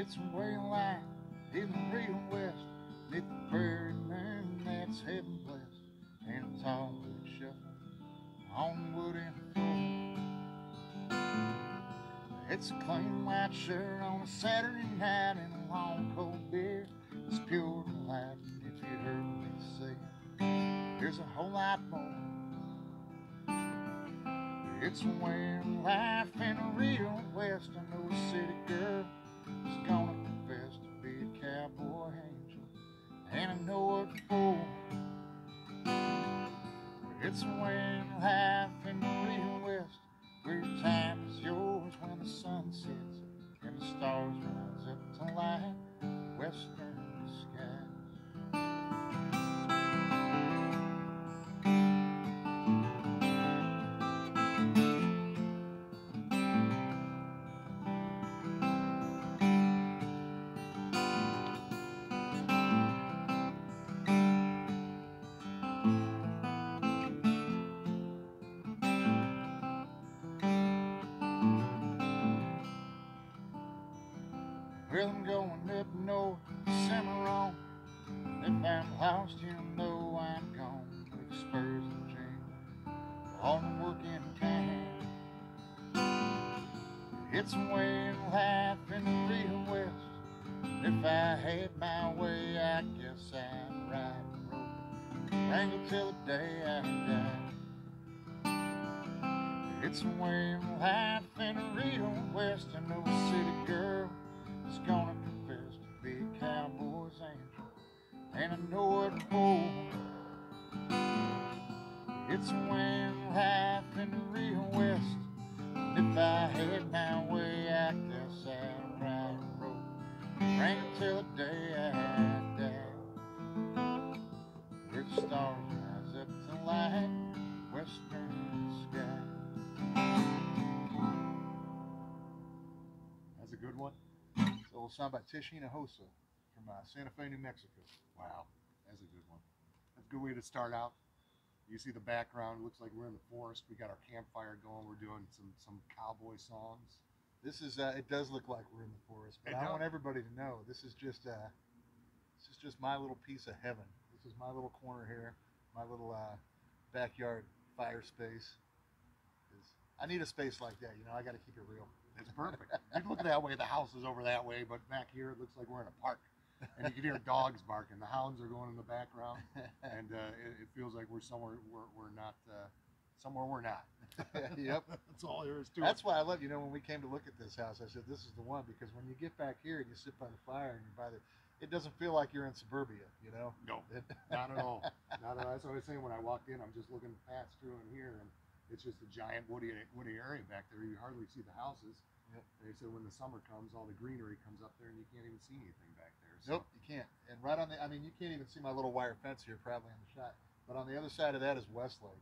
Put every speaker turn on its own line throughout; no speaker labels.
It's way light in the real west, neath the prairie moon that's heaven blessed, and it's all wood shuffling on wooden floor. It's a clean white shirt on a Saturday night and a long cold beer. It's pure delight, and if you heard me say it, there's a whole lot more. It's a way of life in the real west. I know a city girl is gonna confess to be a cowboy angel, and I know what for. It's a way of life in the real west, where your time is yours when the sun sets and the stars rise up to light western skies. Well, I'm going up north, Cimarron. If I'm lost, you know I'm gone. With spurs and chains, all the work in town. It's a way of life in the real west. If I had my way, I guess I'd ride and roll, wrangle till the day I die. It's a way of life in the real west. I know a city girl is gonna confess to be a cowboy's angel, and I know what for. It's a way of life in the real west. And if I had my way, I guess I'd ride and roll, wrangle till the day I die. Where the stars rise up to light western sky.
That's a good one.
It's a little song by Tishina Hosa from Santa Fe, New Mexico.
Wow, that's a good one. That's a good way to start out. You see the background, looks like we're in the forest. We got our campfire going. We're doing some cowboy songs.
This is it does look like we're in the forest, but I want everybody to know this is just my little piece of heaven. This is my little corner here, my little backyard fire space. I need a space like that, you know. I got to keep it real.
It's perfect. You can look that way, the house is over that way, but back here it looks like we're in a park. And you can hear dogs barking. The hounds are going in the background, and it feels like we're somewhere we're not. Somewhere we're not.
Yep.
That's all there is to it.
That's why I love, you know, when we came to look at this house, I said, this is the one, because when you get back here and you sit by the fire and you're by the, it doesn't feel like you're in suburbia, you know?
No, not at all. Not at all. That's what I was saying when I walked in. I'm just looking past through in here, and it's just a giant woody area back there. You hardly see the houses.
Yep.
And they said when the summer comes, all the greenery comes up there, and you can't even see anything back there. So.
Nope, you can't. And right on the, I mean, you can't even see my little wire fence here, probably on the shot. But on the other side of that is Westlake.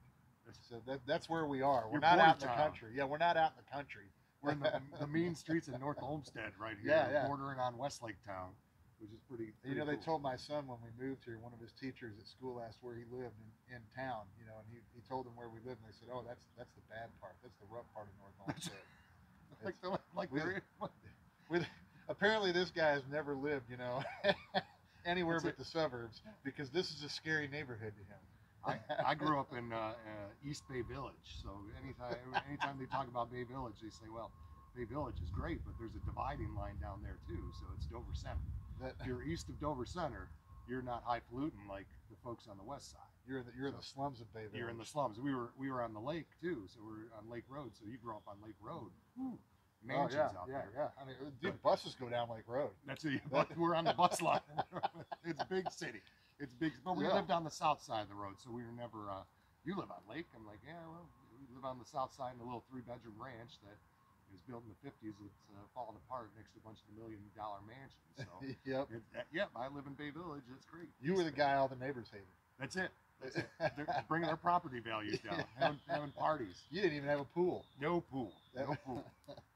So that's where we are. We're not out in the country. Yeah, we're not out in the country.
We're in the mean streets of North Olmsted right here,
yeah.
bordering on Westlake Town, which is pretty
you know,
cool.
They told my son when we moved here, one of his teachers at school asked where he lived in town, you know, and he told them where we lived, and they said, oh, that's the bad part. That's the rough part of North Olmsted. Apparently this guy has never lived, you know, anywhere but the suburbs, because this is a scary neighborhood to him.
I grew up in East Bay Village, so anytime they talk about Bay Village, they say, well, Bay Village is great, but there's a dividing line down there too, so it's Dover Center. If you're east of Dover Center, you're not highfalutin like the folks on the west side.
You're in the slums of Bay Village.
You're in the slums. We were on the lake too, so we're on Lake Road. So you grew up on Lake Road. Ooh, mansions out there.
Yeah. I mean, dude, buses go down Lake Road.
That's it. We're on the bus line. It's a big city. It's big, but we lived on the south side of the road, so we were never. You live on Lake. I'm like, yeah, well, we live on the south side in a little 3-bedroom ranch that was built in the 50s. It's falling apart next to a bunch of $1 million mansions. So yep, I live in Bay Village. It's great.
You were the guy all the neighbors hated.
That's it. They're bringing their property values down, having parties.
You didn't even have a pool.
No pool. No pool.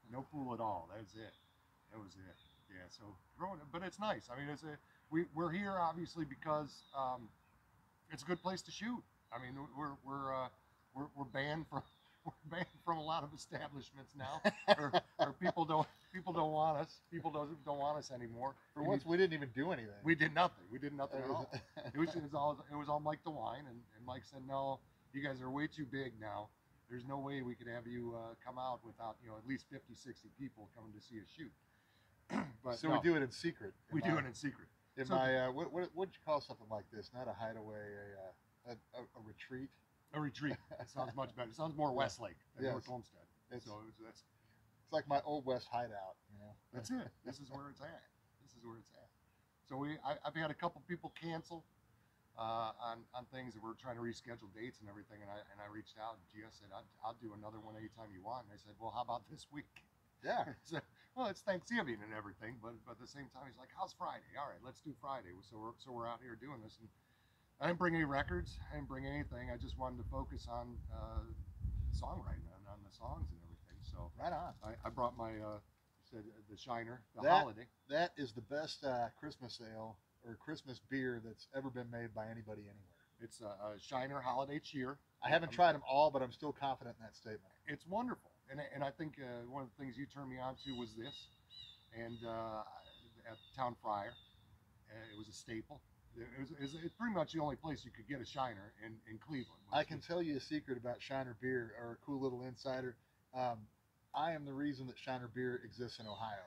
No pool at all. That was it. That was it. Yeah. So growing, but it's nice. I mean, we're here obviously because it's a good place to shoot. I mean, we're banned we're banned from a lot of establishments now, or people don't want us. People don't want us anymore.
For once, we didn't even do anything.
We did nothing. We did nothing at all. It was all Mike DeWine, and Mike said, no, you guys are way too big now. There's no way we could have you come out without at least 50, 60 people coming to see us shoot. But
so no, we do it in secret.
We do it in secret.
In my what would you call something like this? Not a hideaway, a retreat.
A retreat. That sounds much better. It sounds more Westlake than North Homestead. It's
like my old West hideout.
That's it. This is where it's at. So I've had a couple people cancel on things that we're trying to reschedule dates and everything, and I reached out and Gia said I'll do another one anytime you want. And I said, well, how about this week?
Yeah.
So, well, it's Thanksgiving and everything, but at the same time, he's like, how's Friday? All right, let's do Friday. So we're out here doing this, and I didn't bring any records. I didn't bring anything. I just wanted to focus on songwriting, on the songs and everything. So
right on.
I brought my the Shiner, Holiday.
That is the best Christmas ale or Christmas beer that's ever been made by anybody anywhere.
It's a Shiner Holiday Cheer.
I haven't tried them all, but I'm still confident in that statement.
It's wonderful. And I think one of the things you turned me on to was this, and at Town Fryer, it was a staple. It's pretty much the only place you could get a Shiner in Cleveland.
I can tell you a secret about Shiner beer, or a cool little insider. I am the reason that Shiner beer exists in Ohio.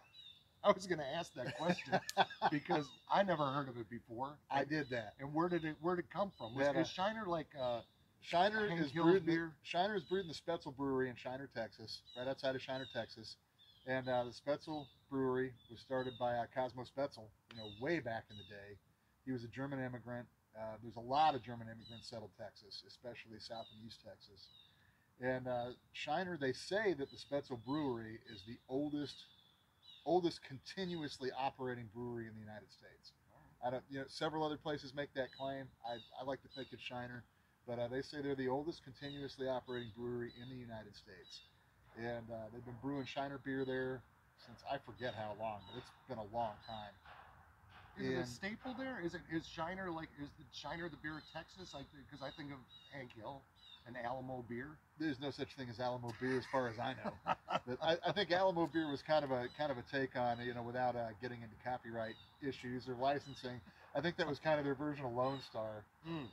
I was going to ask that question because I never heard of it before.
I did that.
And where did it come from? Is Shiner like
Shiner is brewed in the Spetzel Brewery in Shiner, Texas, right outside of Shiner, Texas. And the Spetzel Brewery was started by Cosmo Spetzel, way back in the day. He was a German immigrant. There's a lot of German immigrants settled Texas, especially South and East Texas. And Shiner, they say that the Spetzel Brewery is the oldest continuously operating brewery in the United States. I don't, several other places make that claim. I like to think it's Shiner. But they say they're the oldest continuously operating brewery in the United States. And they've been brewing Shiner beer there since I forget how long, but it's been a long time.
Is it a staple there? Is Shiner is the Shiner the beer of Texas? Because I think of Hank Hill and Alamo beer.
There's no such thing as Alamo beer as far as I know. But I think Alamo beer was kind of a take on, without getting into copyright issues or licensing. I think that was kind of their version of Lone Star,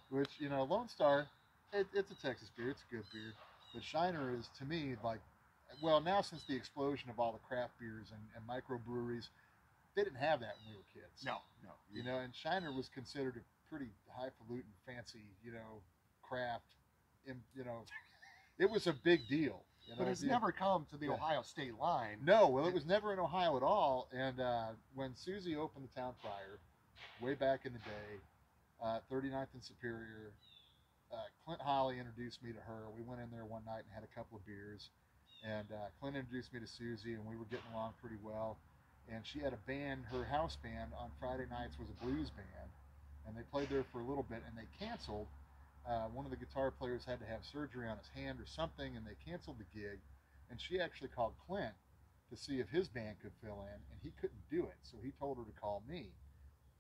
which, Lone Star, it's a Texas beer. It's a good beer. But Shiner is, to me, now since the explosion of all the craft beers and microbreweries, they didn't have that when we were kids.
No.
And Shiner was considered a pretty highfalutin, fancy, craft, it was a big deal.
But it's never come to the Ohio state line.
No, well, it was never in Ohio at all. And when Susie opened the Town Fryer, way back in the day, 39th and Superior, Clint Holly introduced me to her. We went in there one night and had a couple of beers. And Clint introduced me to Susie, and we were getting along pretty well. And she had a band, her house band on Friday nights was a blues band. And they played there for a little bit, and they canceled. One of the guitar players had to have surgery on his hand or something, and they canceled the gig. And she actually called Clint to see if his band could fill in, and he couldn't do it. So he told her to call me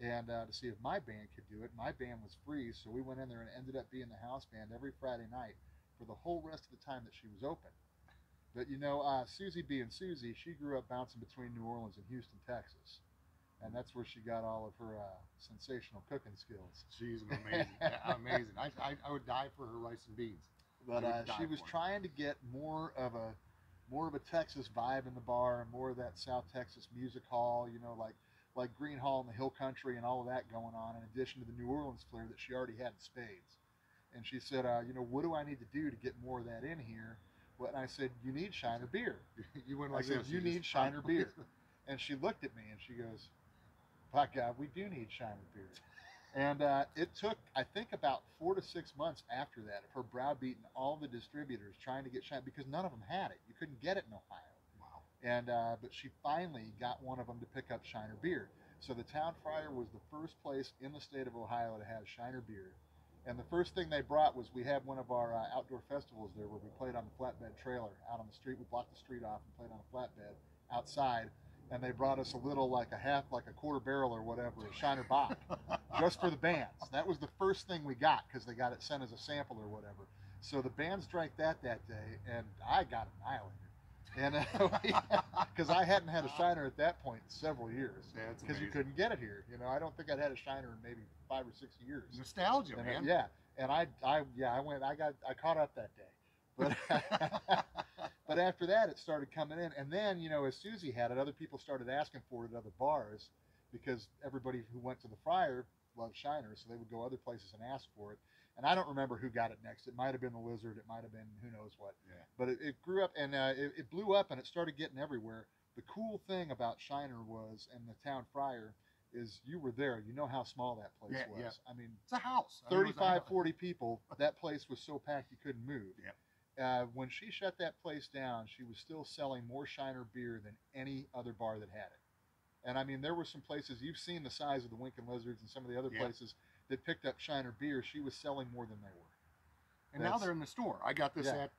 and to see if my band could do it. My band was free, so we went in there and ended up being the house band every Friday night for the whole rest of the time that she was open. But Susie being Susie, she grew up bouncing between New Orleans and Houston, Texas. And that's where she got all of her sensational cooking skills.
She's amazing. Amazing. I would die for her rice and beans.
But she was trying to get more of a Texas vibe in the bar, and more of that South Texas music hall, like Green Hall in the Hill Country and all of that going on, in addition to the New Orleans flair that she already had in spades. And she said, what do I need to do to get more of that in here? Well, and I said, you need Shiner beer.
You went
like I said, you need Shiner beer. And she looked at me and she goes, by God, we do need Shiner beer. And it took, I think, about 4 to 6 months after that of her browbeating all the distributors trying to get Shiner, because none of them had it. You couldn't get it in Ohio.
Wow.
And but she finally got one of them to pick up Shiner beer. So the Town Fryer was the first place in the state of Ohio to have Shiner beer. And the first thing they brought was, we had one of our outdoor festivals there where we played on the flatbed trailer out on the street. We blocked the street off and played on a flatbed outside. And they brought us a little, like a quarter barrel or whatever, of Shiner Bock, just for the bands. That was the first thing we got, because they got it sent as a sample or whatever. So the bands drank that day, and I got annihilated. And because I hadn't had a Shiner at that point in several years,
That's
because you
amazing.
couldn't get it here. You know, I don't think I'd had a Shiner in maybe 5 or 6 years.
Nostalgia,
And
man.
yeah, and I went, I caught up that day, but but after that it started coming in, and then as Susie had it, other people started asking for it at other bars, because everybody who went to the Friar loved Shiner, so they would go other places and ask for it. And I don't remember who got it next. It might have been the Lizard. It might have been who knows what.
Yeah.
But it grew up, and it blew up, and it started getting everywhere. The cool thing about Shiner was, and the town Friar, is you were there. You know how small that place was.
Yeah.
I mean,
It's a house. I mean, it was a
35,
house.
40 people. That place was so packed you couldn't move.
Yeah.
When she shut that place down, she was still selling more Shiner beer than any other bar that had it. And I mean, there were some places, you've seen the size of the Winkin' Lizards and some of the other places that picked up Shiner beer. She was selling more than they were.
And now they're in the store. I got this
Yeah.
at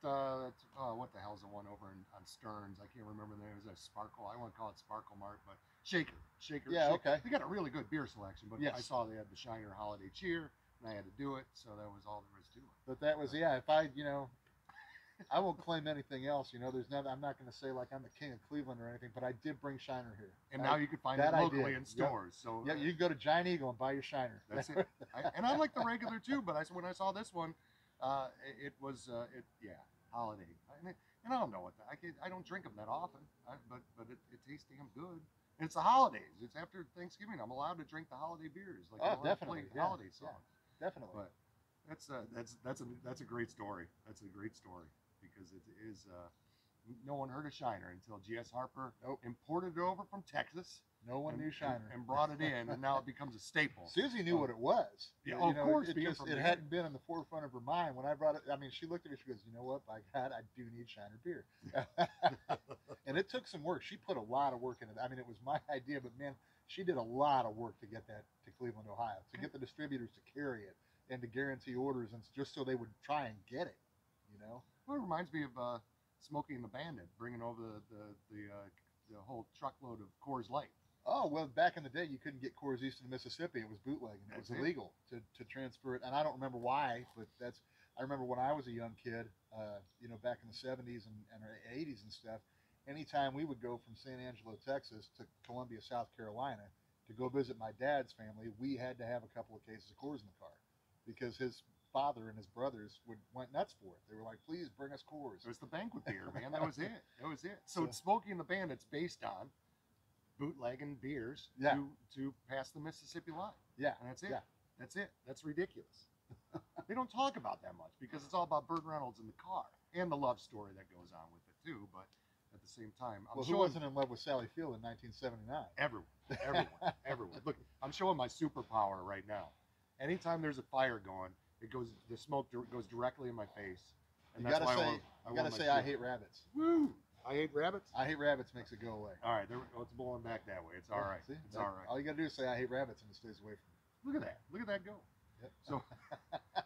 what the hell's the one over on Stearns? I can't remember the name. It was a Sparkle. I want to call it Sparkle Mart, but Shaker.
Yeah,
Shaker.
okay.
They got a really good beer selection, but
Yes.
I saw they had the Shiner Holiday Cheer, and I had to do it, so that was all there was to it.
But that was, if I, I won't claim anything else. There's nothing. I'm not going to say like I'm the king of Cleveland or anything, but I did bring Shiner here.
And now you can find it
that I
locally
did.
in stores. So
Yeah, you can go to Giant Eagle and buy your Shiner.
that's it. And I like the regular too, but when I saw this one, it was holiday. And I don't know I don't drink them that often, but it tastes damn good. And it's the holidays. It's after Thanksgiving. I'm allowed to drink the holiday beers. Like I'm allowed to
definitely.
play holiday songs.
Definitely.
But that's a great story. That's a great story because it is. No one heard of Shiner until G.S. Harper imported it over from Texas.
No one knew Shiner
and brought it in, and now it becomes a staple.
Susie knew what it was.
Yeah, of course.
It hadn't been in the forefront of her mind when I brought it. I mean, she looked at me. She goes, "You know what? By God, I do need Shiner beer." And it took some work. She put a lot of work into it. I mean, it was my idea, but man, she did a lot of work to get that to Cleveland, Ohio, to get the distributors to carry it and to guarantee orders, and just so they would try and get it.
Well, it reminds me of Smokey and the Bandit bringing over the whole truckload of Coors Light.
Oh, well, back in the day, you couldn't get Coors east of the Mississippi. It was bootlegging. It was illegal to transfer it. And I don't remember why, but I remember when I was a young kid, back in the 70s and 80s and stuff, anytime we would go from San Angelo, Texas to Columbia, South Carolina to go visit my dad's family, we had to have a couple of cases of Coors in the car because his father and his brothers went nuts for it. They were like, "Please bring us Coors."
It was the banquet beer, man. That was it. That was it. So Smokey and the Bandit's based on bootlegging beers to pass the Mississippi line.
Yeah.
And that's it.
Yeah.
That's it. That's ridiculous. They don't talk about that much because it's all about Burt Reynolds in the car and the love story that goes on with it too. But at the same time,
who wasn't in love with Sally Field in 1979?
Everyone. Look, I'm showing my superpower right now. Anytime there's a fire going, the smoke goes directly in my face. And
You
that's
gotta
why
say, you gotta say, "I hate rabbits."
Woo! I hate rabbits.
I hate rabbits makes it go away.
All right, it's blowing back that way. It's all right.
See?
It's all right.
All you gotta do is say, "I hate rabbits," and it stays away from you.
Look at that. Look at that go.
Yep.
So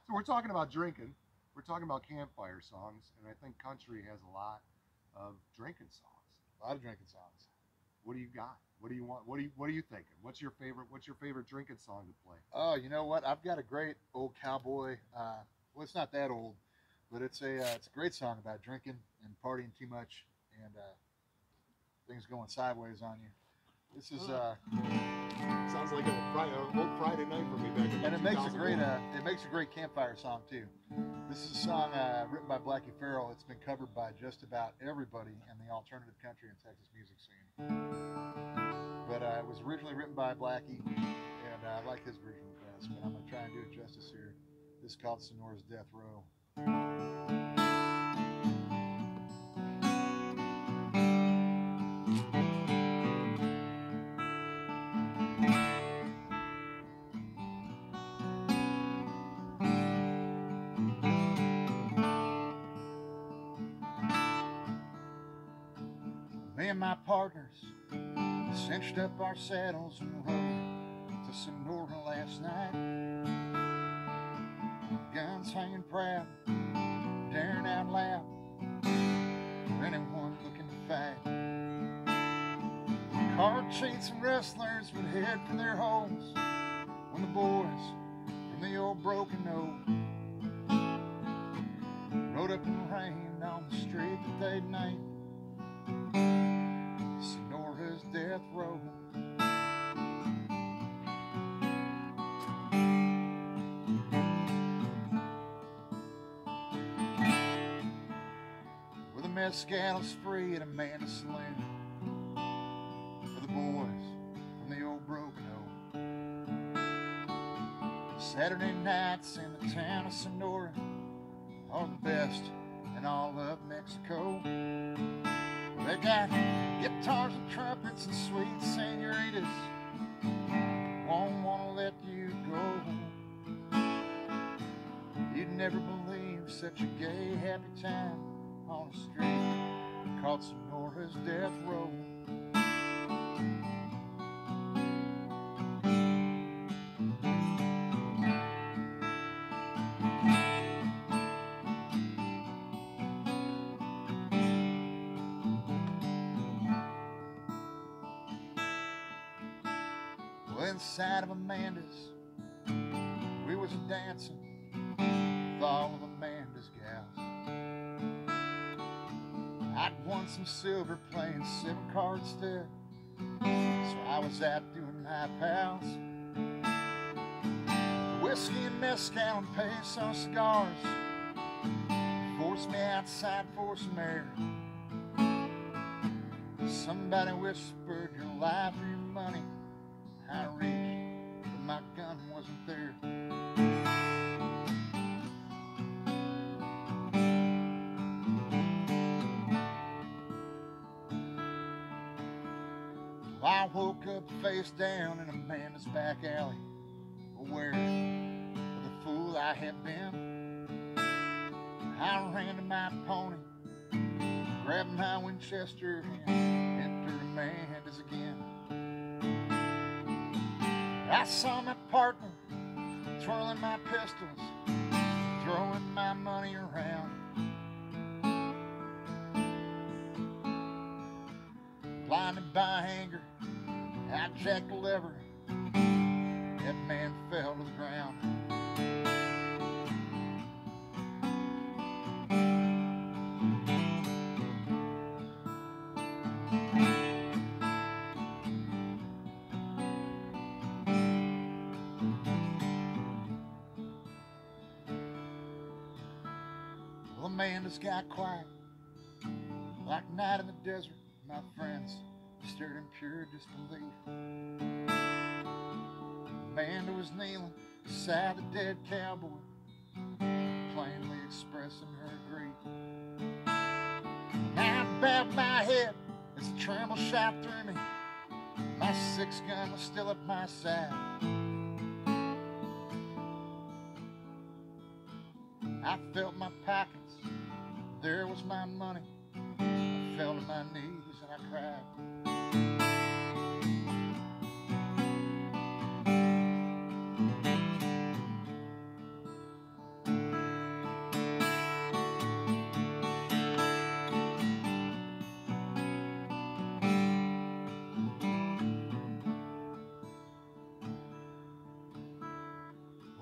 we're talking about drinking. We're talking about campfire songs, and I think country has a lot of drinking songs.
A lot of drinking songs.
What do you got? What do you want? What are you thinking? What's your favorite drinking song to play?
Oh, you know what? I've got a great old cowboy. Well, it's not that old, but it's a great song about drinking and partying too much and things going sideways on you. This is
sounds like a old Friday night for me back in
and it makes a great campfire song too. This is a song written by Blackie Farrell. It's been covered by just about everybody in the alternative country and Texas music scene. But it was originally written by Blackie, and I like his version the best. But I'm gonna try and do it justice here. This is called Sonora's Death Row. Me and my partners cinched up our saddles and rode to Sonora last night. Guns hanging proud, daring out loud for anyone looking to fight. Card cheats and rustlers would head for their holes when the boys from the old broken oak train on the street that they named Sonora's death row. Where the mescal's free at Amanda's Saloon, for the boys from the old Broken Oak. Saturday nights in the town of Sonora are the best in all of Mexico. They got guitars and trumpets and sweet senoritas, won't want to let you go. You'd never believe such a gay, happy time on a street called Sonora's death row. Well, inside of Amanda's, we was dancing with all of Amanda's gals. I'd won some silver playing 7-card stud, so I was out doing my pals. Whiskey and mezcal and peso cigars forced me outside for some air. Somebody whispered, your life or your money. I reached, but my gun wasn't there. Well, I woke up face down in Amanda's back alley, aware of the fool I had been. I ran to my pony, grabbed my Winchester, and entered Amanda's again. I saw my partner twirling my pistols, throwing my money around. Blinded by anger, I jacked the lever. That man fell to the ground. Well, Amanda's got quiet, like night in the desert. My friends stared in pure disbelief. Amanda was kneeling beside the dead cowboy, plainly expressing her grief. And I bowed my head as the tremble shot through me. My 6-gun was still at my side. I felt my pockets, there was my money. I fell to my knees and I cried.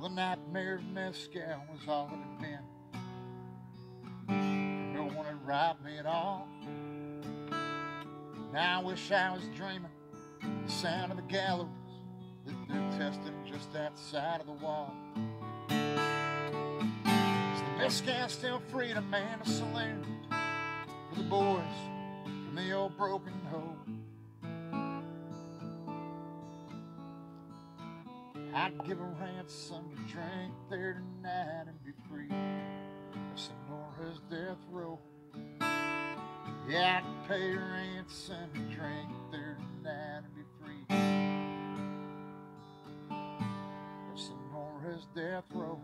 The nightmare of mezcal was all it had been. No one had robbed me at all. Now I wish I was dreaming the sound of the gallows that they're testing just outside of the wall. Is the mezcal still free at Amanda's Saloon for the boys from the old Broken Hoe? I'd give a ransom to drink there tonight and be free of Sonora's death row. Yeah, I'd pay a ransom to drink there tonight and be free of Sonora's death row.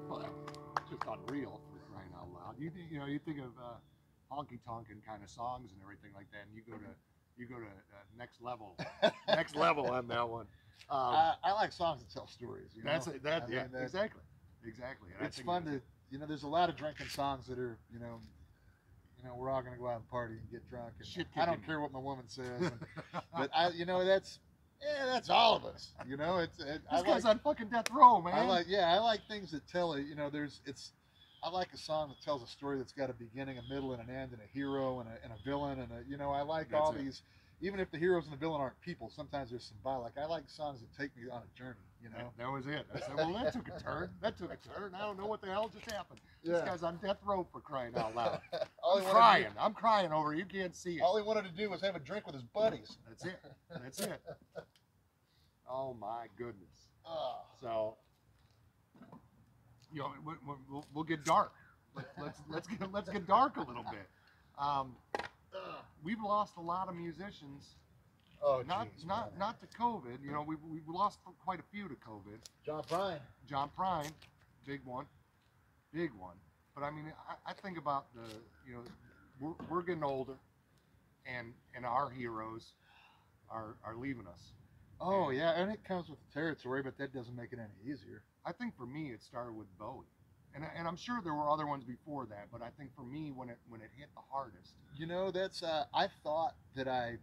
Well, just unreal for crying out loud. You know, you think of honky tonkin kind of songs and everything like that, and you go to next level on that one.
I like songs that tell stories. You know?
Exactly. And
it's fun to, there's a lot of drinking songs that are, we're all gonna go out and party and get drunk. And I don't care what my woman says, but that's Yeah, that's all of us. You know,
This guy's on fucking death row, man.
I like things that tell it. You know, I like a song that tells a story that's got a beginning, a middle, and an end, and a hero and a villain, and you know, I like
That's
all
it.
these. Even if the heroes and the villain aren't people, sometimes there's symbolic. I like songs that take me on a journey. You know,
That was it. I said, well, that took a turn. That took a turn. I don't know what the hell just happened.
Yeah.
This guy's on death row, for crying out loud.
all
I'm
he wanted
crying.
to
I'm crying over it. You can't see
do,
it.
all he wanted to do was have a drink with his buddies.
That's it. That's it. Oh my goodness.
Oh.
So, you know, we'll get dark. Let's get dark a little bit. We've lost a lot of musicians.
Oh,
Not to COVID. You know, we've lost quite a few to COVID.
John Prine.
John Prine, big one. But I mean, I think about you know, we're getting older, and our heroes are leaving us.
Oh yeah, and it comes with the territory, but that doesn't make it any easier.
I think for me, it started with Bowie, and I'm sure there were other ones before that. But I think for me, when it hit the hardest,
You know, that's I thought that I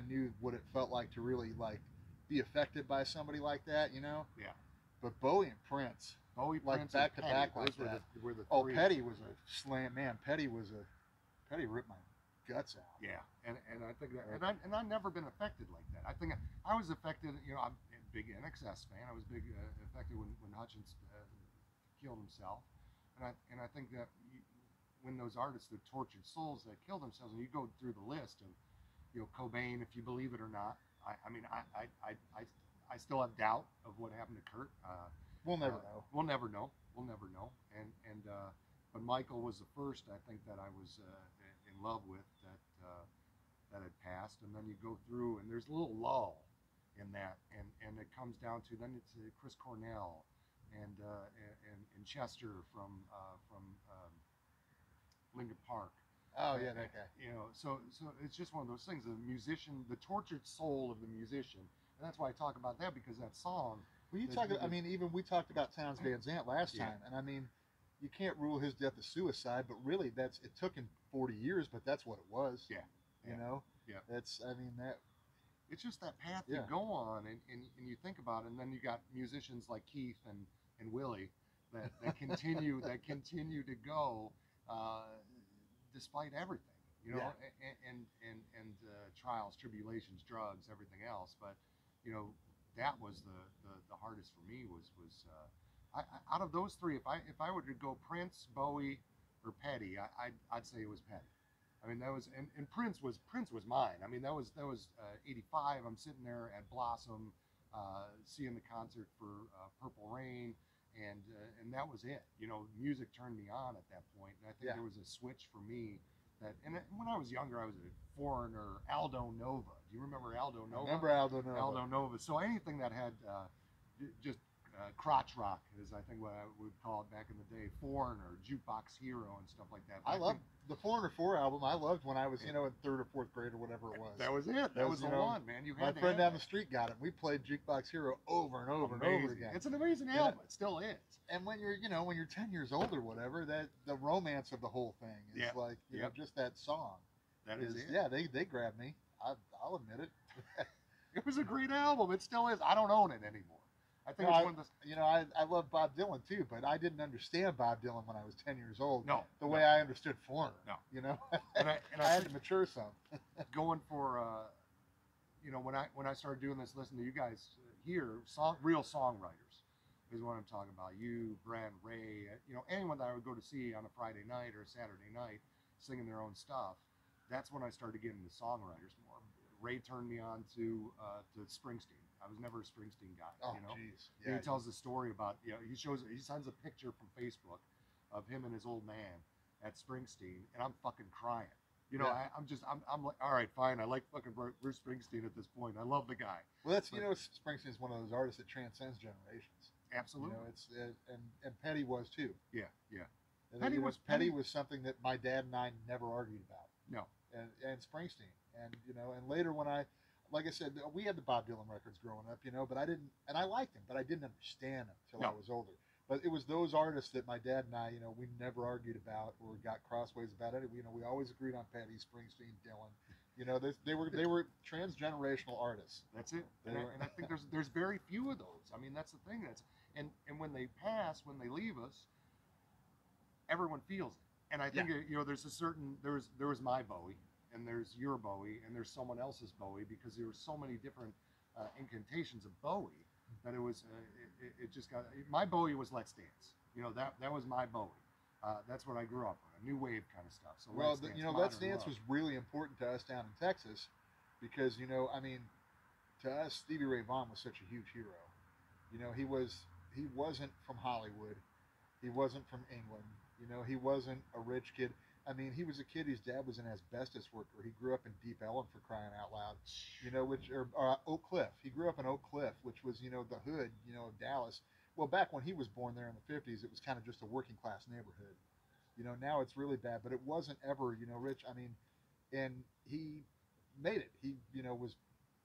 knew what it felt like to really like be affected by somebody like that. You know.
Yeah.
But Bowie and Prince,
Bowie,
like
Prince,
back to
and Petty,
back like
those
that.
were the
Oh,
three.
Petty was a slam man. Petty ripped my guts out.
Yeah, and I think that, and I've never been affected like that. I think I was affected. You know, I'm a big NXS fan. I was big affected when Hutchins killed himself, and I think that when those artists, the tortured souls that killed themselves, and you go through the list of, you know, Cobain, if you believe it or not. I mean, I still have doubt of what happened to Kurt.
We'll never know.
We'll never know. And but Michael was the first, I think, that I was in love with that had passed. And then you go through, and there's a little lull in that, and it comes down to then it's Chris Cornell and Chester from Linkin Park.
Oh yeah, that guy.
You know, so it's just one of those things. The musician, the tortured soul of the musician, and that's why I talk about that, because that song.
Well, I mean, even we talked about Townes Van Zandt last time, and I mean, you can't rule his death as suicide, but really, it took him 40 years, but that's what it was.
Yeah.
You know.
Yeah.
I mean that.
It's just that path you go on, and you think about it, and then you got musicians like Keith and Willie that continue to go despite everything, you know, and trials, tribulations, drugs, everything else. But you know, that was the hardest for me was out of those three. If I were to go Prince, Bowie, or Petty, I'd say it was Petty. I mean, that was and Prince was mine. I mean, that was '85. I'm sitting there at Blossom, seeing the concert for Purple Rain, and that was it. You know, music turned me on at that point, and I think there was a switch for me. When I was younger, I was a Foreigner, Aldo Nova. Do you remember Aldo Nova?
I remember Aldo Nova.
Aldo Nova. So anything that had just crotch rock is, I think, what I would call it back in the day. Foreigner, Jukebox Hero, and stuff like that.
I loved the Foreigner 4 album. I loved when I was, you know, in 3rd or 4th grade or whatever it was.
That was it. That was the one, man. You had
my friend down the street got it. We played Jukebox Hero over and over and over again.
It's an amazing album. It still is.
And when you're 10 years old or whatever, that the romance of the whole thing is like, you know, just that song.
That is it.
Yeah, they grabbed me. I'll admit it.
It was a great album. It still is. I don't own it anymore. I think it's one of the.
You know, I love Bob Dylan too, but I didn't understand Bob Dylan when I was 10 years old.
No.
The way I understood Foreigner.
No.
You know.
And I
had to mature some.
Going for, you know, when I started doing this, listening to you guys here, real songwriters is what I'm talking about. You, Brent, Ray, you know, anyone that I would go to see on a Friday night or a Saturday night singing their own stuff. That's when I started getting into songwriters more. Ray turned me on to Springsteen. I was never a Springsteen guy.
Oh,
you know?
jeez. Yeah,
he tells the story about, you know, he sends a picture from Facebook of him and his old man at Springsteen, and I'm fucking crying. You know, I'm like, all right, fine. I like fucking Bruce Springsteen at this point. I love the guy.
Well, you know, Springsteen is one of those artists that transcends generations.
Absolutely.
You know, it's and Petty was too.
Yeah.
And
Petty
was something that my dad and I never argued about.
No.
And Springsteen, and you know, and later when like I said, we had the Bob Dylan records growing up, you know, but I liked them, but I didn't understand them until I was older. But it was those artists that my dad and I, you know, we never argued about or got crossways about it. You know, we always agreed on Petty, Springsteen, Dylan, You know, they were transgenerational artists.
That's it. And I think there's very few of those. I mean, that's the thing. And when they pass, when they leave us, everyone feels it. And I think you know, there's a certain there was my Bowie, and there's your Bowie, and there's someone else's Bowie, because there were so many different incantations of Bowie that it was it just got, my Bowie was Let's Dance. You know, that was my Bowie. That's what I grew up on, a new wave kind of stuff. So
well, you know, Let's Dance was really important to us down in Texas, because, you know, I mean, to us, Stevie Ray Vaughan was such a huge hero. You know, he wasn't from Hollywood, he wasn't from England. You know, he wasn't a rich kid. I mean, he was a kid whose dad was an asbestos worker. He grew up in Deep Ellum, for crying out loud. You know, or Oak Cliff. He grew up in Oak Cliff, which was, you know, the hood, you know, of Dallas. Well, back when he was born there in the 50s, it was kind of just a working class neighborhood. You know, now it's really bad, but it wasn't ever, you know, rich. I mean, and he made it. He, you know, was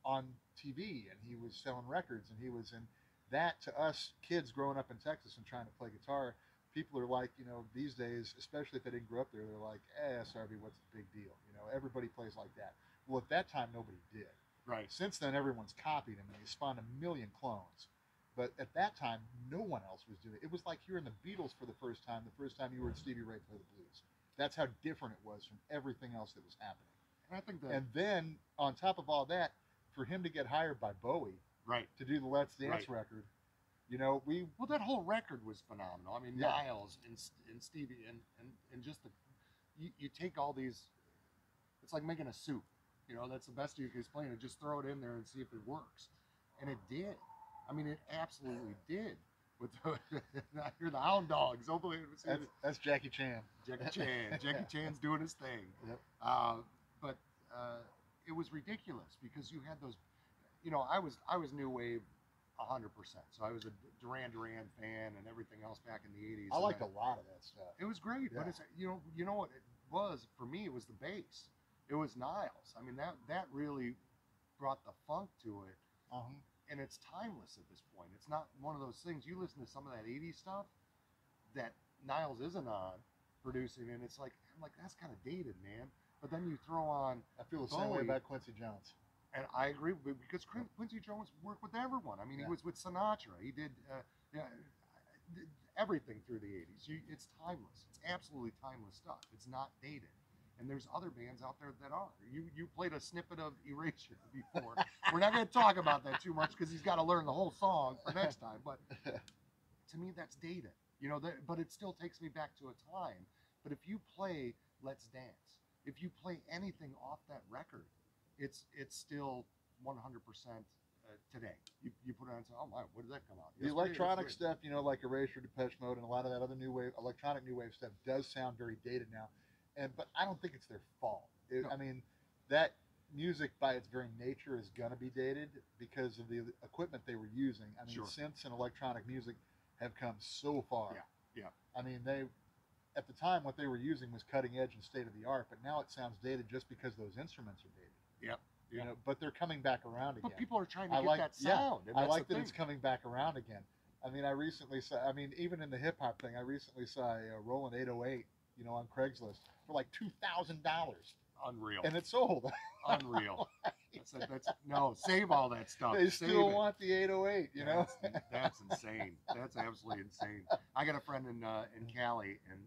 on TV, and he was selling records, and he was in that. To us kids growing up in Texas and trying to play guitar, people are like, you know, these days, especially if they didn't grow up there, they're like, SRV, what's the big deal? You know, everybody plays like that. Well, at that time, nobody did.
Right.
Since then, everyone's copied him, and he spawned a million clones. But at that time, no one else was doing it. It was like hearing the Beatles for the first time you heard Stevie Ray play the blues. That's how different it was from everything else that was happening.
And I think that,
and then, on top of all that, for him to get hired by Bowie,
right,
to do the Let's Dance record, you know,
well, that whole record was phenomenal. I mean, Niles and Stevie and just you take all these, it's like making a soup. You know, that's the best you can explain it. Just throw it in there and see if it works, and it did. I mean, it absolutely did. With I hear the hound dogs. Hopefully,
that's Jackie Chan.
Jackie Chan's doing his thing.
Yep.
But it was ridiculous, because you had those. You know, I was new wave 100%. So I was a Duran Duran fan and everything else back in the 80s.
I liked a lot of that stuff.
It was great, but it's, you know what it was for me. It was the bass. It was Niles. I mean, that really brought the funk to it. And it's timeless at this point. It's not one of those things. You listen to some of that 80s stuff that Niles isn't on producing, and it's like, I'm like, that's kind of dated, man. But then you throw on,
I feel the same way about Quincy Jones.
And I agree, because Quincy Jones worked with everyone. I mean, he was with Sinatra. He did everything through the 80s. It's timeless. It's absolutely timeless stuff. It's not dated. And there's other bands out there that are. You played a snippet of Erasure before. We're not going to talk about that too much, because he's got to learn the whole song for next time. But to me, that's dated. You know, but it still takes me back to a time. But if you play Let's Dance, if you play anything off that record, it's still 100% today. You put it on and say, oh my, when did that come out?
The electronic stuff, you know, like Erasure, Depeche Mode, and a lot of that other electronic new wave stuff does sound very dated now. But I don't think it's their fault.
No.
I mean, that music by its very nature is going to be dated because of the equipment they were using. I mean, synths and electronic music have come so far.
Yeah.
I mean, at the time, what they were using was cutting edge and state of the art, but now it sounds dated just because those instruments are dated.
Yeah.
You know, but they're coming back around again.
But people are trying to get that sound.
I like that it's coming back around again. I mean, I recently saw, I mean, even in the hip hop thing, I recently saw a Roland 808, you know, on Craigslist for like $2,000.
Unreal.
And it sold.
Unreal. No, save all that stuff.
They still want the 808, you know?
That's insane. That's absolutely insane. I got a friend in Cali, and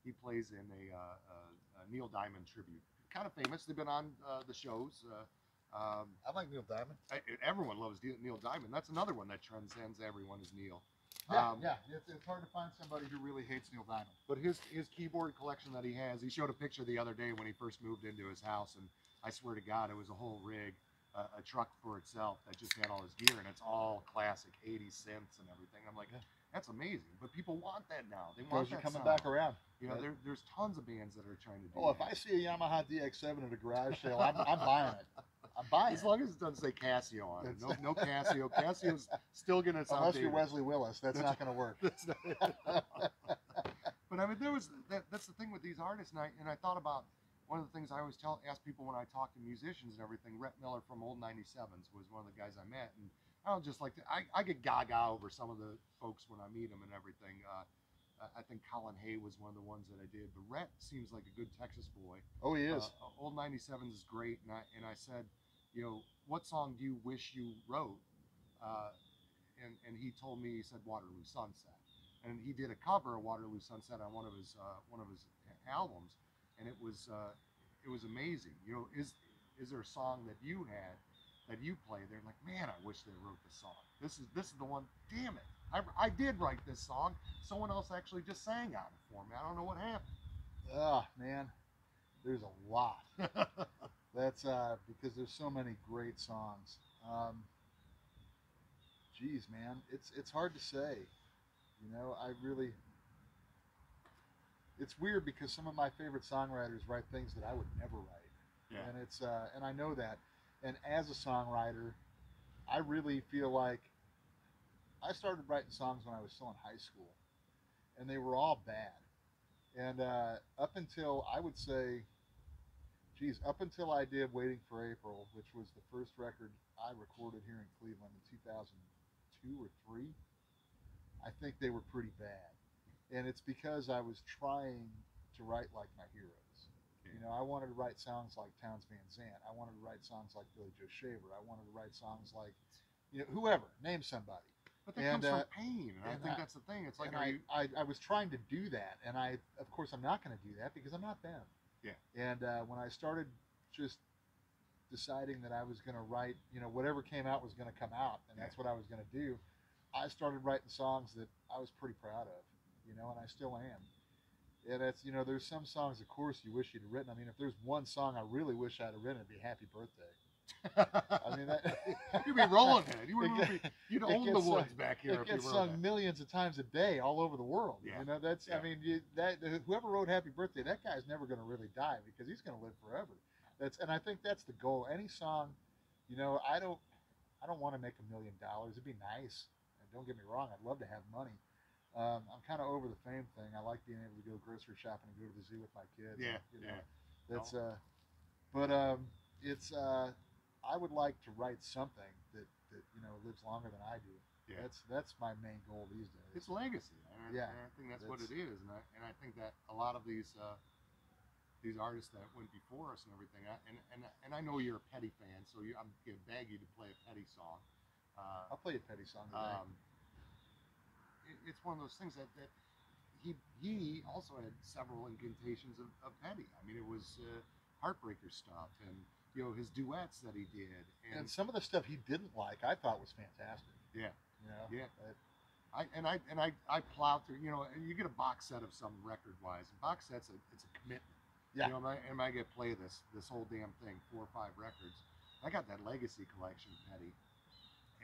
he plays in a Neil Diamond tribute. Kind of famous. They've been on the shows.
I like Neil Diamond.
Everyone loves Neil Diamond. That's another one that transcends everyone, is Neil.
Yeah. It's hard to find somebody who really hates Neil Diamond.
But his keyboard collection that he has, he showed a picture the other day when he first moved into his house, and I swear to God, it was a whole rig, a truck for itself that just had all his gear, and it's all classic 80s synths and everything. I'm like, that's amazing. But people want that now. They want that
coming
sound.
back around.
You know, there's tons of bands that are trying to do
that. If I see a Yamaha DX7 at a garage sale, I'm buying it. I'm buying it.
As long as it doesn't say Casio on it. No Casio. Casio's still going to sound
unless
dated.
you're Wesley Willis. That's not going to work.
But I mean, that's the thing with these artists, and I thought about one of the things I always ask people when I talk to musicians and everything. Rhett Miller from Old 97s was one of the guys I met, and I don't just like to, I get gaga over some of the folks when I meet them and everything. I think Colin Hay was one of the ones that I did. But Rhett seems like a good Texas boy.
Oh, he is.
Old 97s is great, and I said, what song do you wish you wrote? And he told me, he said Waterloo Sunset, and he did a cover of Waterloo Sunset on one of his albums, and it was amazing. Is there a song that you had that you play there? Like, man, I wish they wrote this song. This is the one. Damn it, I did write this song. Someone else actually just sang on it for me. I don't know what happened.
Oh man, there's a lot. That's because there's so many great songs. Geez, man, it's hard to say. It's weird because some of my favorite songwriters write things that I would never write.
Yeah.
And I know that. And as a songwriter, I really feel like I started writing songs when I was still in high school, and they were all bad. And up until I would say, up until I did Waiting for April, which was the first record I recorded here in Cleveland in 2002 or 3, I think they were pretty bad. And it's because I was trying to write like my heroes. I wanted to write songs like Townes Van Zandt. I wanted to write songs like Billy Joe Shaver. I wanted to write songs like, whoever, name somebody.
But that comes from pain, and I think that's the thing. It's like,
I was trying to do that, and of course, I'm not going to do that because I'm not them.
Yeah.
And when I started just deciding that I was going to write, whatever came out was going to come out, and that's what I was going to do, I started writing songs that I was pretty proud of, and I still am. And it's, there's some songs, of course, you wish you'd have written. I mean, if there's one song I really wish I'd have written, it'd be Happy Birthday. I mean,
you'd be rolling it. You'd own the woods back here.
It gets sung millions of times a day all over the world.
Yeah.
I mean, whoever wrote Happy Birthday, that guy's never going to really die because he's going to live forever. And I think that's the goal. Any song, I don't want to make $1 million. It'd be nice. And don't get me wrong, I'd love to have money. I'm kind of over the fame thing. I like being able to go grocery shopping and go to the zoo with my kids.
Yeah,
That's I would like to write something that lives longer than I do.
Yeah.
That's my main goal these days.
It's legacy. And I think that's what it is, and I think that a lot of these artists that went before us and everything. And I know you're a Petty fan, so I'm going to beg you to play a Petty song.
I'll play a Petty song today.
It's one of those things that he also had several incantations of Petty. I mean, it was Heartbreaker stuff, and his duets that he did,
and some of the stuff he didn't like, I thought was fantastic.
Yeah, I plowed through. You get a box set of some record-wise. A box set's it's a commitment.
Yeah.
Am I gonna play this whole damn thing, 4 or 5 records? I got that Legacy collection, Petty,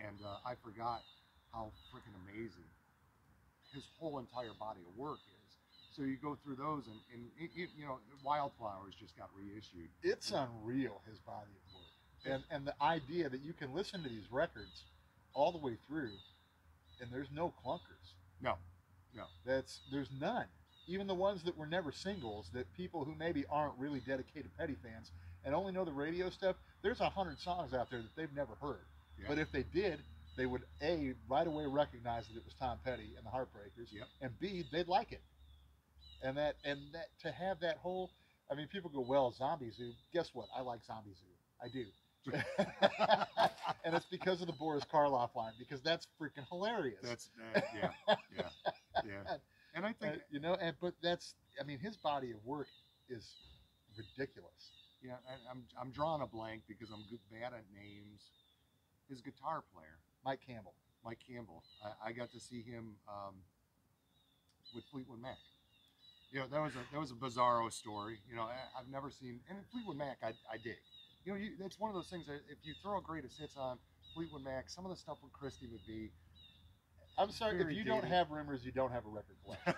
and I forgot how freaking amazing his whole entire body of work is. So you go through those, and Wildflowers just got reissued.
It's unreal, his body of work, and the idea that you can listen to these records all the way through, and there's no clunkers.
No.
There's none. Even the ones that were never singles, that people who maybe aren't really dedicated Petty fans and only know the radio stuff, there's 100 songs out there that they've never heard.
Yeah.
But if they did, they would A, right away recognize that it was Tom Petty and the Heartbreakers,
yep.
and B, they'd like it. And that to have that whole, I mean, people go, well, Zombie Zoo. Guess what? I like Zombie Zoo. I do. And it's because of the Boris Karloff line, because that's freaking hilarious.
That's yeah. And I think
but that's, I mean, his body of work is ridiculous.
Yeah, I'm drawing a blank because I'm bad at names. His guitar player,
Mike Campbell.
I got to see him with Fleetwood Mac. That was a bizarro story. I've never seen, and Fleetwood Mac I dig. It's one of those things that if you throw a greatest hits on Fleetwood Mac, some of the stuff with Christy McVie.
I'm sorry, if you don't have Rimmers, you don't have a record collection.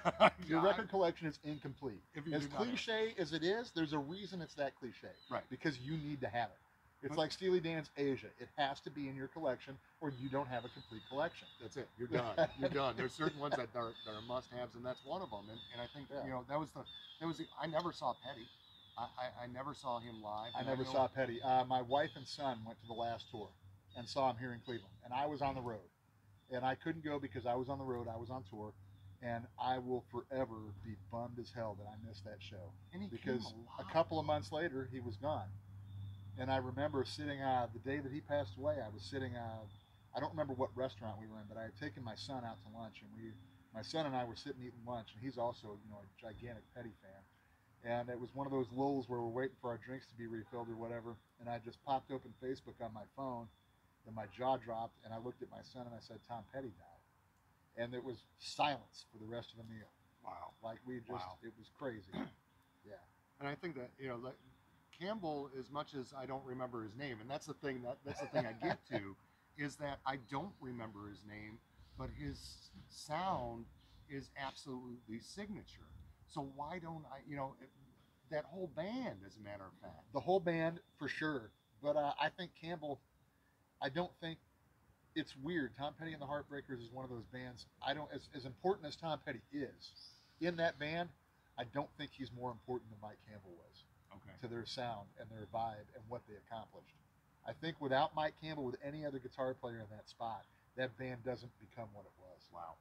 Your record collection is incomplete. As cliche as it is, there's a reason it's that cliche.
Right.
Because you need to have it. It's like Steely Dan's Asia. It has to be in your collection, or you don't have a complete collection.
That's it. You're done. You're done. There's certain ones that are must-haves, and that's one of them. And I think I never saw Petty. I never saw him live.
I never saw Petty. My wife and son went to the last tour and saw him here in Cleveland, and I was on the road. And I couldn't go because I was on the road. I was on tour. and I will forever be bummed as hell that I missed that show,
And he
because
came a
a
lot.
couple of months later he was gone. And I remember sitting the day that he passed away. I was sitting. I don't remember what restaurant we were in, but I had taken my son out to lunch, and my son and I were sitting eating lunch, and he's also a gigantic Petty fan. And it was one of those lulls where we're waiting for our drinks to be refilled or whatever, and I just popped open Facebook on my phone, and my jaw dropped, and I looked at my son and I said, Tom Petty died. And there was silence for the rest of the meal.
Wow.
Like it was crazy. Yeah.
And I think that, like Campbell, as much as I don't remember his name, and that's the thing I get to, is that I don't remember his name, but his sound is absolutely signature. So why don't I, that whole band, as a matter of fact.
The whole band, for sure. But I think Campbell, I don't think it's weird. Tom Petty and the Heartbreakers is one of those bands. I don't, as important as Tom Petty is in that band, I don't think he's more important than Mike Campbell was.
Okay.
To their sound and their vibe and what they accomplished. I think without Mike Campbell, with any other guitar player in that spot, that band doesn't become what it was.
Wow.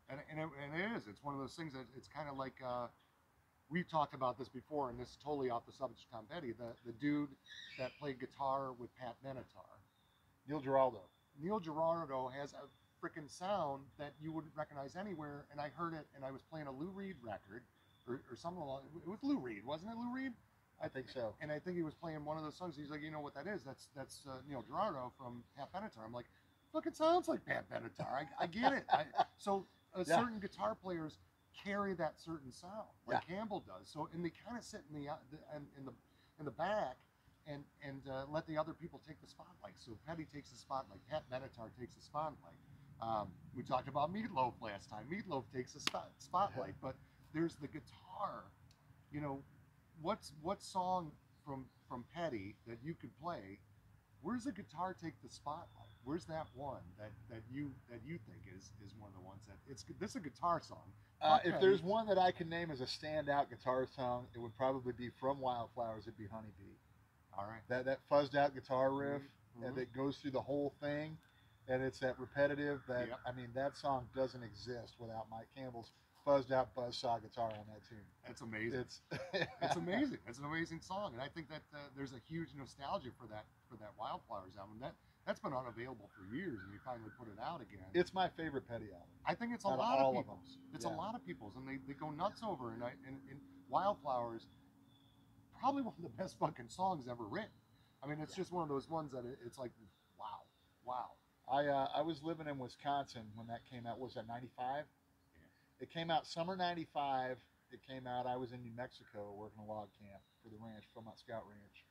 And it is. It's one of those things that it's kind of like, we've talked about this before, and this is totally off the subject of Tom Petty, the dude that played guitar with Pat Benatar.
Neil Giraldo.
Neil Giraldo has a freaking sound that you wouldn't recognize anywhere, and I heard it, and I was playing a Lou Reed record, or something along, it was Lou Reed, wasn't it Lou Reed?
I think so.
And I think he was playing one of those songs. He's like, you know what that is? That's Neil Giraldo from Pat Benatar. I'm like, fucking sounds like Pat Benatar. I get it. Certain guitar players carry that certain sound, like Campbell does. So, and they kind of sit in the back and let the other people take the spotlight. So Petty takes the spotlight. Pat Benatar takes the spotlight. We talked about Meatloaf last time. Meatloaf takes the spotlight, but there's the guitar. What song from Petty that you could play? Where's the guitar take the spotlight? Where's that one that you think is one of the ones that this is a guitar song?
If there's one that I can name as a standout guitar song, it would probably be from Wildflowers. It'd be Honeybee.
All right.
That fuzzed out guitar riff and that goes through the whole thing, and it's that repetitive. I mean, that song doesn't exist without Mike Campbell's fuzzed out buzzsaw guitar on that tune.
That's amazing. It's amazing. It's an amazing song, and I think that there's a huge nostalgia for that Wildflowers album. That's been unavailable for years, and we finally put it out again.
It's my favorite Petty album.
I think it's a lot of people's. It's a lot of people's, and they go nuts over. And Wildflowers, probably one of the best fucking songs ever written. I mean, it's just one of those ones that it's like, wow.
I was living in Wisconsin when that came out. Was that 95? It came out summer 95. It came out, I was in New Mexico working a log camp for the ranch, Philmont Scout Ranch.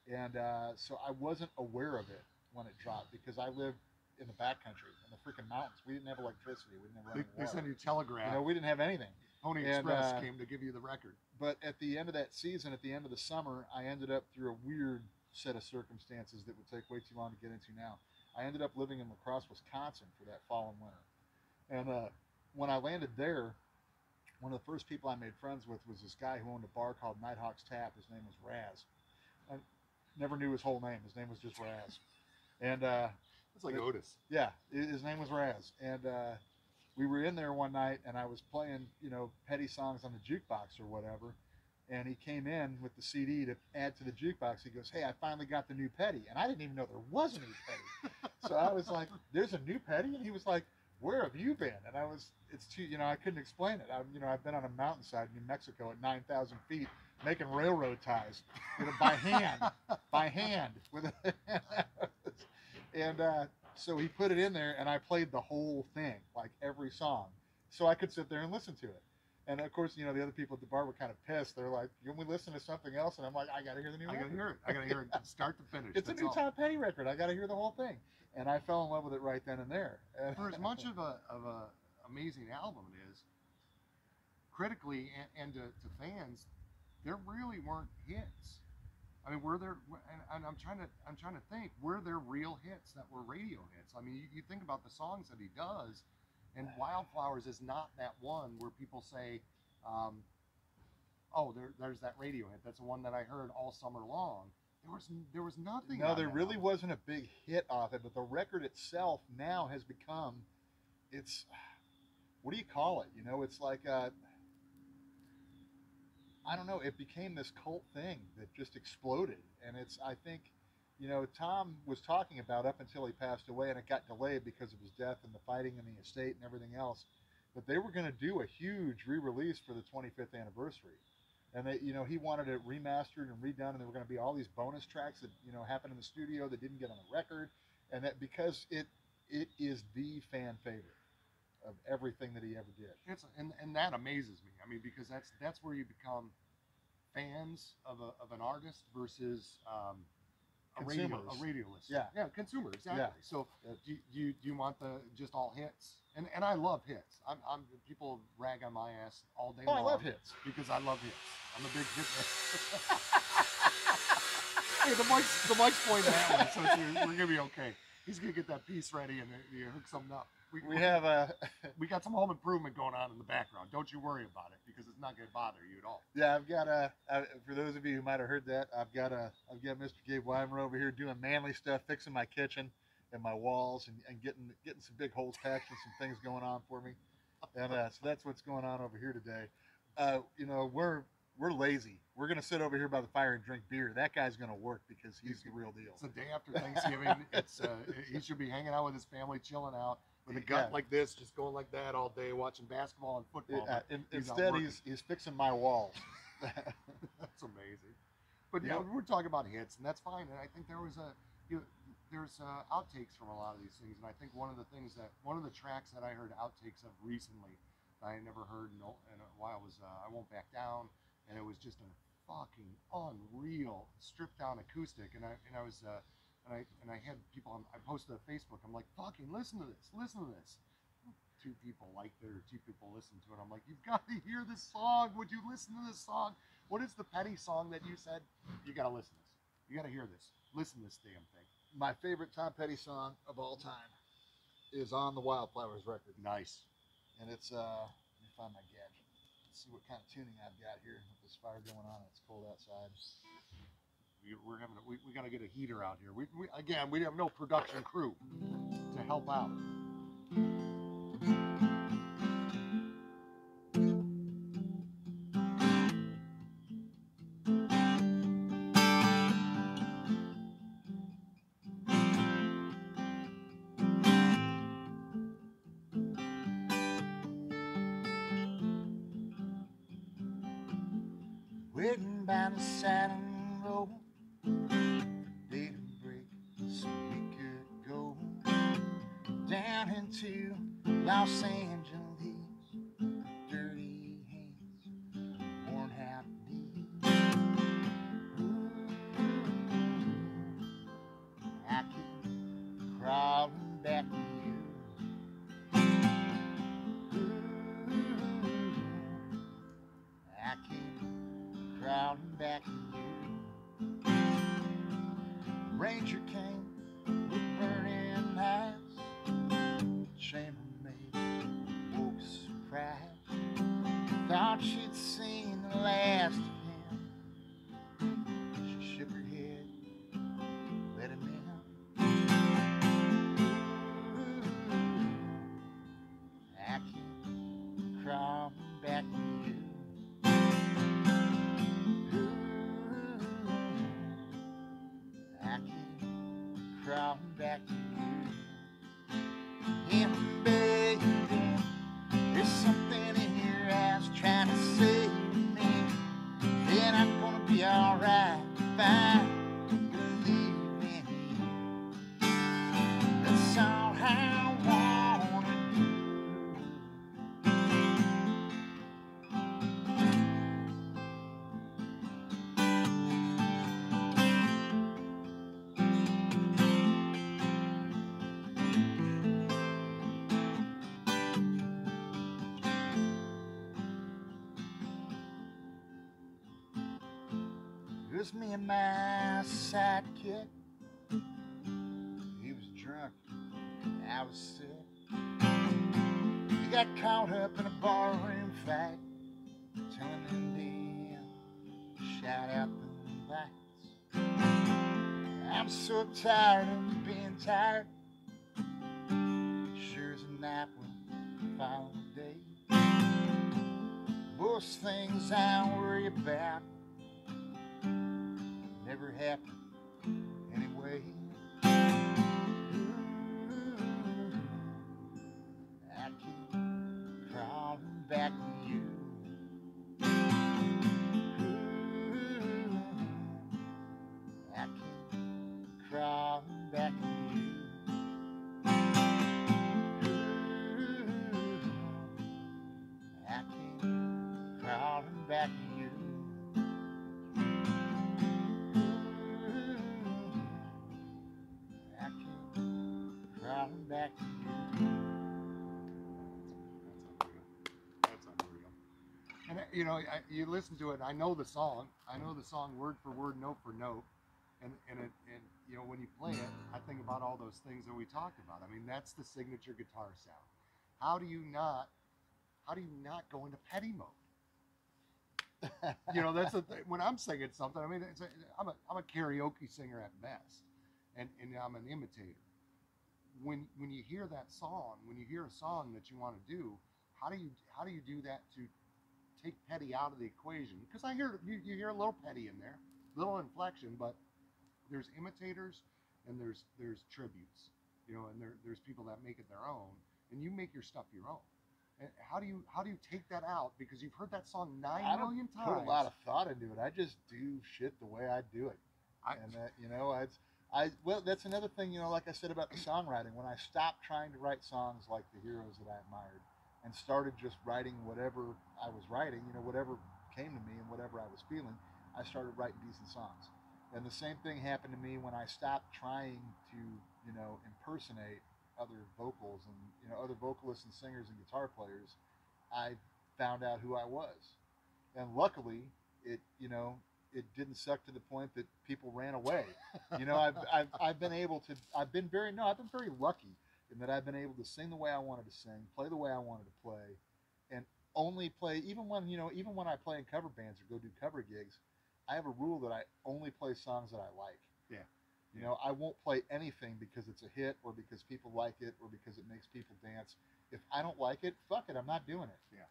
And so I wasn't aware of it when it dropped because I lived in the backcountry, in the freaking mountains. We didn't have electricity. We didn't have running water.
They sent you telegraph.
We didn't have anything.
Pony Express came to give you the record.
But at the end of that season, at the end of the summer, I ended up through a weird set of circumstances that would take way too long to get into now. I ended up living in La Crosse, Wisconsin for that fall and winter. And when I landed there, one of the first people I made friends with was this guy who owned a bar called Nighthawk's Tap. His name was Raz. I never knew his whole name. His name was just Raz. And
it's like Otis.
Yeah, his name was Raz. And we were in there one night, and I was playing, Petty songs on the jukebox or whatever. And he came in with the CD to add to the jukebox. He goes, "Hey, I finally got the new Petty." And I didn't even know there was a new Petty. So I was like, "There's a new Petty?" And he was like, "Where have you been?" And it's too, I couldn't explain it. I've been on a mountainside in New Mexico at 9,000 feet making railroad ties, by hand, with and so he put it in there, and I played the whole thing, like every song, so I could sit there and listen to it. And of course, the other people at the bar were kind of pissed. They're like, "Can we listen to something else?" And I'm like, "I got to hear the new record.
I got to hear it start to finish.
It's a new Tom Petty record. I got to hear the whole thing." And I fell in love with it right then and there.
For as much of a amazing album it is, critically and to fans, there really weren't hits. I mean, were there? And I'm trying to think. Were there real hits that were radio hits? I mean, you think about the songs that he does, and Wildflowers is not that one where people say, "Oh, there's that radio hit. That's the one that I heard all summer long." There was nothing.
No, there really wasn't a big hit off it, but the record itself now has become, what do you call it? You know, it's like I don't know. It became this cult thing that just exploded, and it's I think, you know, Tom was talking about up until he passed away, and it got delayed because of his death and the fighting in the estate and everything else. But they were going to do a huge re-release for the 25th anniversary, and they, you know, he wanted it remastered and redone, and there were going to be all these bonus tracks that, you know, happened in the studio that didn't get on the record, and that because it is the fan favorite of everything that he ever did.
And that amazes me. I mean, because that's where you become fans of an artist versus a radio listener. Yeah, consumer, exactly. Yeah. So do you want the just all hits? And I love hits. I'm people rag on my ass all day long.
I love hits
because I love hits. I'm a big hit man. Hey, the mic's pointing that way, so we're gonna be okay. He's gonna get that piece ready and you hook something up. We got some home improvement going on in the background. Don't you worry about it because it's not gonna bother you at all.
Yeah, I've got for those of you who might have heard that, I've got Mr. Gabe Weimer over here doing manly stuff, fixing my kitchen and my walls and getting some big holes patched and some things going on for me. And so that's what's going on over here today. You know, we're lazy. We're gonna sit over here by the fire and drink beer. That guy's gonna work because he's the real deal.
It's the day after Thanksgiving. He should be hanging out with his family, chilling out with a gut like this, just going like that all day, watching basketball and football.
Instead, he's fixing my walls.
That's amazing. But yeah, we're talking about hits, and that's fine. And I think there's outtakes from a lot of these things. And I think one of the tracks that I heard outtakes of recently that I never heard in a while was "I Won't Back Down," and it was just a fucking unreal stripped down acoustic. And I had people I posted on Facebook. I'm like, fucking listen to this. Two people liked it or two people listened to it. I'm like, you've got to hear this song. Would you listen to this song? What is the Petty song that you said? You got to listen to this. You got to hear this. Listen to this damn thing.
My favorite Tom Petty song of all time is on the Wildflowers record.
Nice.
And it's let me find my gadget. Let's see what kind of tuning I've got here with this fire going on. It's cold outside.
We got to get a heater out here. We have no production crew to help out.
Waiting by the saddle road, day to break so we could go down into Los Angeles. Dirty hands, worn out knees. I keep crawling back to you. I keep crawling back to you. Ranger came with burning eyes, chambermaid woke surprised, thought she'd seen the last of him. She shook her head, let him in. I keep crawling back to you. Crawling back to you. And baby, there's something in your eyes trying to say to me that I'm gonna be alright if I believe in you. That's all I wanna do. It was me and my sidekick. He was drunk, I was sick. We got caught up in a barroom fight, telling Indian to shout out the lights. I'm so tired of being tired. Sure as a night will follow the day. Most things I worry about never happen anyway. Ooh, I keep crawling back to you. Ooh, I keep crawling back to you. Ooh, I keep crawling back to you. Ooh, I keep crawling back to you.
That's unreal. And you know, you listen to it. I know the song. I know the song word for word, note for note. And you know, when you play it, I think about all those things that we talked about. I mean, that's the signature guitar sound. How do you not go into petty mode? You know, that's the thing. When I'm singing something, I mean, I'm a karaoke singer at best, and I'm an imitator. When you hear that song, when you hear a song that you want to do, how do you do that to take petty out of the equation? Because I hear you hear a little petty in there, little inflection, but there's imitators and there's tributes, you know, and there's people that make it their own, and you make your stuff your own. And how do you take that out? Because you've heard that song 9 million times.
I put a lot of thought into it. I just do shit the way I do it. You know, well, that's another thing, you know, like I said about the songwriting. When I stopped trying to write songs like the heroes that I admired and started just writing whatever I was writing, you know, whatever came to me and whatever I was feeling, I started writing decent songs. And the same thing happened to me when I stopped trying to, you know, impersonate other vocals and, you know, other vocalists and singers and guitar players. I found out who I was. And luckily, it didn't suck to the point that people ran away. You know, I've been very lucky in that I've been able to sing the way I wanted to sing, play the way I wanted to play, and only play, even when I play in cover bands or go do cover gigs, I have a rule that I only play songs that I like.
Yeah.
You know, I won't play anything because it's a hit or because people like it or because it makes people dance. If I don't like it, fuck it, I'm not doing it.
Yeah.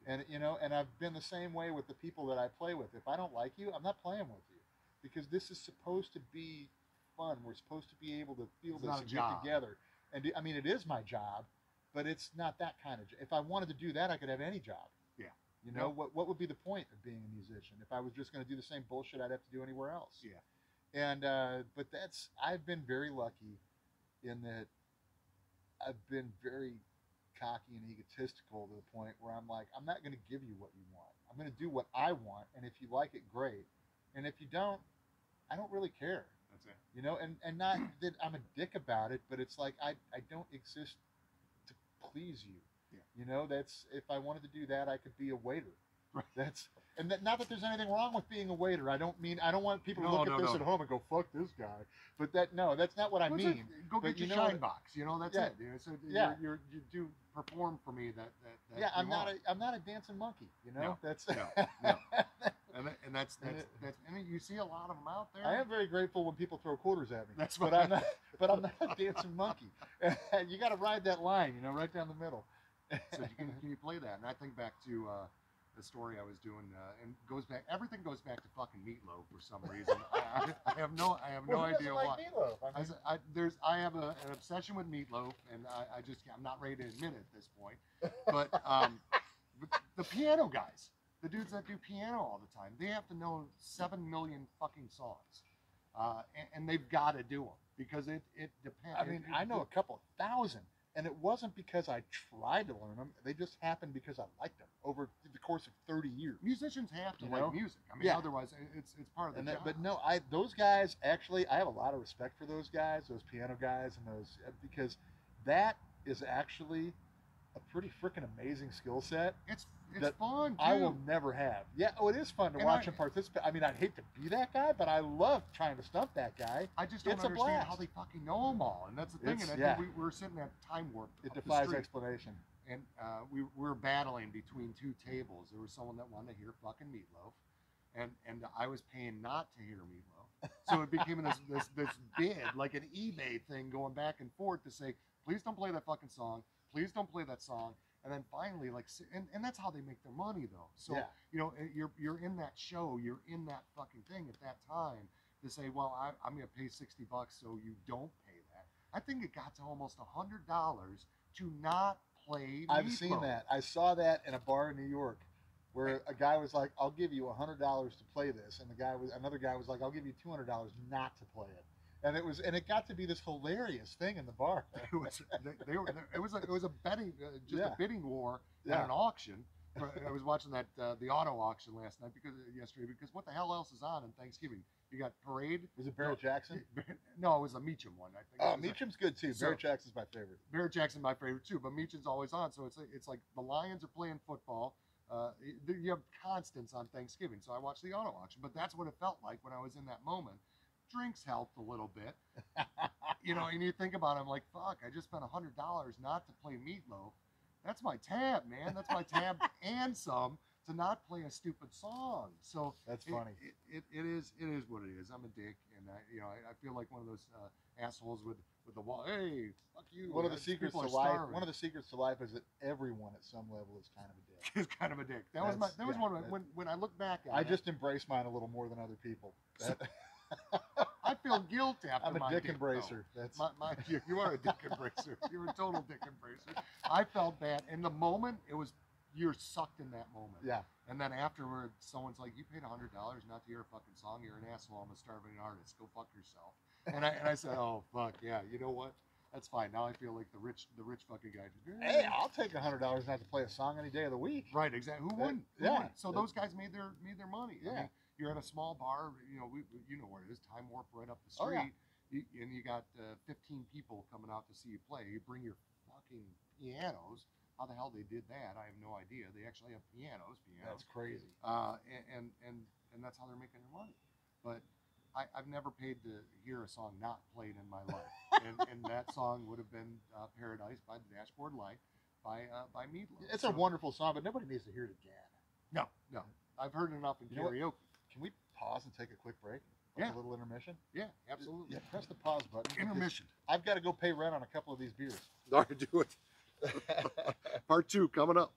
And you know, and I've been the same way with the people that I play with. If I don't like you, I'm not playing with you, because this is supposed to be fun. We're supposed to be able to feel this and get together. And I mean, it is my job, but it's not that kind of job. If I wanted to do that, I could have any job.
Yeah.
You know, what would be the point of being a musician if I was just going to do the same bullshit I'd have to do anywhere else?
Yeah.
And but I've been very lucky in that I've been very cocky and egotistical to the point where I'm like, I'm not going to give you what you want. I'm going to do what I want, and if you like it, great. And if you don't, I don't really care.
That's it.
You know, and not that I'm a dick about it, but it's like I don't exist to please you.
Yeah.
You know, that's, if I wanted to do that, I could be a waiter.
Right.
Not that there's anything wrong with being a waiter. I don't want people to look at this at home and go, fuck this guy. But that's not what I mean.
Go get your shine box. You know, that's it. You know, so you do perform for me that
yeah, I'm not a dancing monkey. You know,
no. And that's you see a lot of them out there.
I am very grateful when people throw quarters at me.
That's
but I'm not a dancing monkey. You got to ride that line, you know, right down the middle.
So can you play that? And I think back to the story I was doing, and everything goes back to fucking Meatloaf for some reason. I have no idea why.
Meatloaf?
I have an obsession with Meatloaf, and I'm not ready to admit it at this point. But the piano guys, the dudes that do piano all the time, they have to know 7 million fucking songs, and they've got to do them because it depends.
I mean, I know a couple thousand. And it wasn't because I tried to learn them. They just happened because I liked them over the course of 30 years.
Musicians have to like music. I mean, otherwise it's part of the job.
But no, those guys, actually, I have a lot of respect for those guys, those piano guys, and those, because that is actually a pretty freaking amazing skill set.
It's fun, too.
I will never have. Yeah, it is fun to watch him participate. I mean, I'd hate to be that guy, but I love trying to stump that guy.
I just don't understand how they fucking know them all, and that's the thing. And I think we were sitting at time warp.
It defies explanation.
And we were battling between two tables. There was someone that wanted to hear fucking Meatloaf, and I was paying not to hear Meatloaf. So it became this bid, like an eBay thing, going back and forth to say, please don't play that fucking song. Please don't play that song. And then finally, like, and that's how they make their money, though. So,
Yeah.
you know, you're in that show, you're in that fucking thing at that time to say, well, I'm going to pay $60 so you don't pay that. I think it got to almost $100 to not play
I've
Meatloaf.
seen that. I saw that in a bar in New York where a guy was like, I'll give you $100 to play this. And another guy was like, I'll give you $200 not to play it. And it got to be this hilarious thing in the bar.
It was a betting, just
Yeah.
a bidding war
Yeah.
at an auction. I was watching that the auto auction last night yesterday because what the hell else is on Thanksgiving? You got Parade.
Was it Barrett Jackson?
No, it was a Meacham one. I think.
Oh, Meacham's good too. Barrett Jackson's my favorite.
Barrett Jackson's my favorite too, but Meacham's always on. So it's like the Lions are playing football. You have constants on Thanksgiving. So I watched the auto auction, but that's what it felt like when I was in that moment. Drinks helped a little bit, you know. And you think about it, I'm like, fuck, I just spent $100 not to play Meatloaf. That's my tab, man. That's my tab and some to not play a stupid song. So
that's funny.
It is what it is. I'm a dick, and I feel like one of those assholes with the wall. Hey, fuck you.
One of the secrets to life. One of the secrets to life is that everyone at some level is kind of a dick.
Is kind of a dick. That was one of when I look back at it.
I just embrace mine a little more than other people.
I feel guilt after
I'm a dick embracer. That's
you are a dick embracer. You're a total dick embracer. I felt bad in the moment. You're sucked in that moment.
Yeah.
And then afterward, someone's like, "You paid $100 not to hear a fucking song. You're an asshole. I'm a starving artist. Go fuck yourself." And I said, "Oh fuck yeah. You know what? That's fine. Now I feel like the rich fucking guy."
Hey, I'll take $100 not to play a song any day of the week.
Right. Exactly. Who wouldn't?
Yeah.
So those guys made their money.
Yeah.
I mean, you're at a small bar, you know, you know where it is, Time Warp right up the
Oh,
street,
yeah.
and you got 15 people coming out to see you play. You bring your fucking pianos. How the hell they did that, I have no idea. They actually have pianos.
That's crazy.
And that's how they're making their money. But I've never paid to hear a song not played in my life. and that song would have been Paradise by the Dashboard Light by Meatloaf.
It's a wonderful song, but nobody needs to hear it again.
No. I've heard it enough in karaoke.
Can we pause and take a quick break?
Yeah.
A little intermission?
Yeah, absolutely.
Yeah, press the pause button.
Intermission.
I've got to go pay rent on a couple of these beers.
All right, do it. Part 2 coming up.